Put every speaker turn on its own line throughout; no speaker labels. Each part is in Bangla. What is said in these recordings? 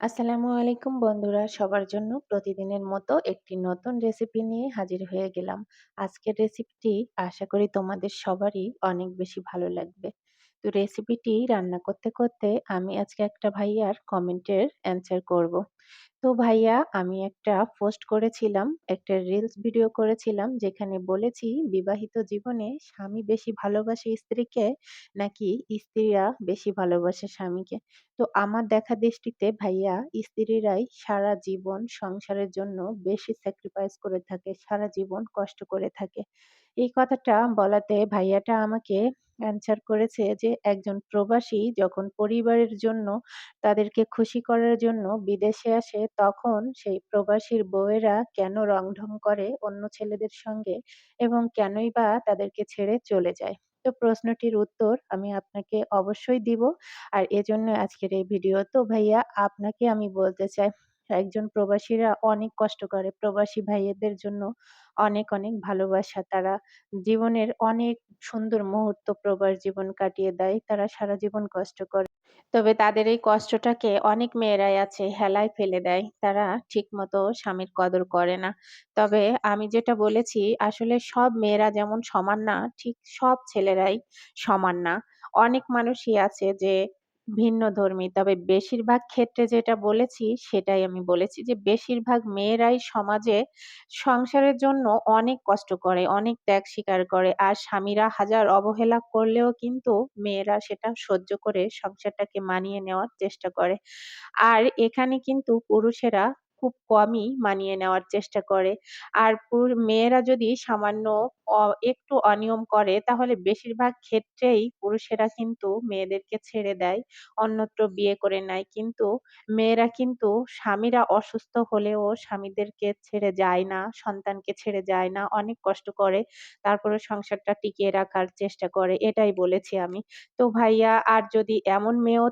আসসালামু আলাইকুম বন্ধুরা, সবার জন্য প্রতিদিনের মতো একটি নতুন রেসিপি নিয়ে হাজির হয়ে গেলাম। আজকের রেসিপিটি আশা করি তোমাদের সবারই অনেক বেশি ভালো লাগবে। তো রেসিপিটি রান্না করতে করতে আমি আজকে একটা ভাইয়ার কমেন্টের অ্যান্সার করব। তো ভাইয়া, আমি একটা পোস্ট করেছিলাম, একটা রিলস ভিডিও করেছিলাম যেখানে বলেছি বিবাহিত জীবনে স্বামী বেশি ভালোবাসে স্ত্রীকে নাকি স্ত্রীরা বেশি ভালোবাসে স্বামীকে। তো আমার দেখা দৃষ্টিতে ভাইয়া, স্ত্রীরাই সারা জীবন সংসারের জন্য বেশি স্যাক্রিফাইস করে থাকে, সারা জীবন কষ্ট করে থাকে। এই কথাটা বলাতে ভাইয়াটা আমাকে অ্যানসার করেছে যে একজন প্রবাসী যখন পরিবারের জন্য, তাদেরকে খুশি করার জন্য বিদেশে আসে, তখন সেই প্রবাসীর বউয়েরা কেন রং-ঢং করে অন্য ছেলেদের সঙ্গে এবং কেনই বা তাদেরকে ছেড়ে চলে যায়। তো প্রশ্নটির উত্তর আমি আপনাকে অবশ্যই দিব। আর এজন্য আজকের এই ভিডিও। তো ভাইয়া, আপনাকে আমি বলতে চাই, একজন প্রবাসীরা অনেক কষ্ট করে। প্রবাসী ভাইয়েদের জন্য অনেক, অনেক ভালোবাসা। তারা জীবনের অনেক সুন্দর মুহূর্ত প্রবাস জীবন কাটিয়ে দেয়। তারা সারা জীবন কষ্ট করে। তবে তাদের এই কষ্টটাকে অনেক মেয়েরাই আছে হেলায় ফেলে দেয়। তারা ঠিকমতো স্বামীর কদর করে না। তবে আমি যেটা বলেছি, আসলে সব মেয়েরা যেমন সমান না, ঠিক সব ছেলেরাই সমান না। অনেক মানুষই আছে যে ভিন্নধর্মী। তবে বেশিরভাগ ক্ষেত্রে যেটা বলেছি সেটাই আমি বলেছি যে বেশিরভাগ মেয়েরাই সমাজে সংসারের জন্য অনেক কষ্ট করে, অনেক ত্যাগ স্বীকার করে। আর স্বামীরা হাজার অবহেলা করলেও কিন্তু মেয়েরা সেটা সহ্য করে সংসারটাকে মানিয়ে নেওয়ার চেষ্টা করে। আর এখানে কিন্তু পুরুষেরা খুব কমই মানিয়ে নেওয়ার চেষ্টা করে। আর মেয়েরা যদি সামান্য অ একটু অনিয়ম করে, তাহলে বেশিরভাগ ক্ষেত্রেই পুরুষেরা কিন্তু মেয়েদেরকে ছেড়ে দেয়, অন্যত্র বিয়ে করে নেয়। কিন্তু মেয়েরা কিন্তু স্বামীরা অসুস্থ হলেও স্বামীদেরকে ছেড়ে যায় না, সন্তানকে ছেড়ে যায় না, অনেক কষ্ট করে। তারপরেও সংসারটা টিকিয়ে রাখার চেষ্টা করে। এটাই বলেছি আমি। তো ভাইয়া, আর যদি এমন মেয়েও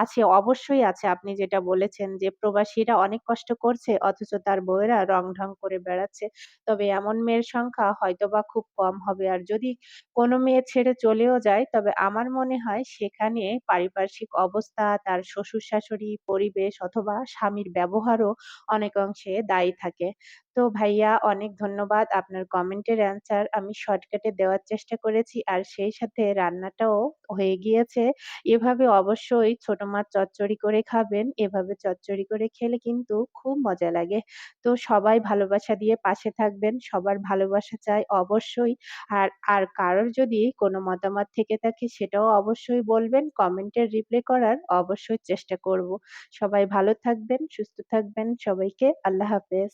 আছে, অবশ্যই আছে। আপনি যেটা বলেছেন যে প্রবাসীরা অনেক কষ্ট করছে অথচ তার বউয়েরা রং-ঢং করে বেড়াচ্ছে। তবে এমন মেয়ের সংখ্যা হয়তোবা খুব কম হবে। আর যদি কোনো মেয়ে ছেড়ে চলেও যায়, তবে আমার মনে হয় সেখানে পারিপার্শ্বিক অবস্থা, তার শ্বশুর-শাশুড়ি, পরিবেশ অথবা স্বামীর ব্যবহারও অনেক অংশে দায়ী থাকে। তো ভাইয়া, অনেক ধন্যবাদ। আপনার কমেন্টের অ্যান্সার আমি শর্টকাটে দেওয়ার চেষ্টা করেছি। আর সেই সাথে রান্নাটাও হয়ে গিয়েছে। এভাবে অবশ্যই ছোট মাছ চচ্চড়ি করে খাবেন। এভাবে চচ্চড়ি করে খেলে কিন্তু খুব মজা লাগে। তো সবাই ভালোবাসা দিয়ে পাশে থাকবেন। সবার ভালোবাসা চাই অবশ্যই। আর কারোর যদি কোনো মতামত থেকে থাকে সেটাও অবশ্যই বলবেন। কমেন্টের রিপ্লাই করার অবশ্যই চেষ্টা করব। সবাই ভালো থাকবেন, সুস্থ থাকবেন। সবাইকে আল্লাহ হাফেজ।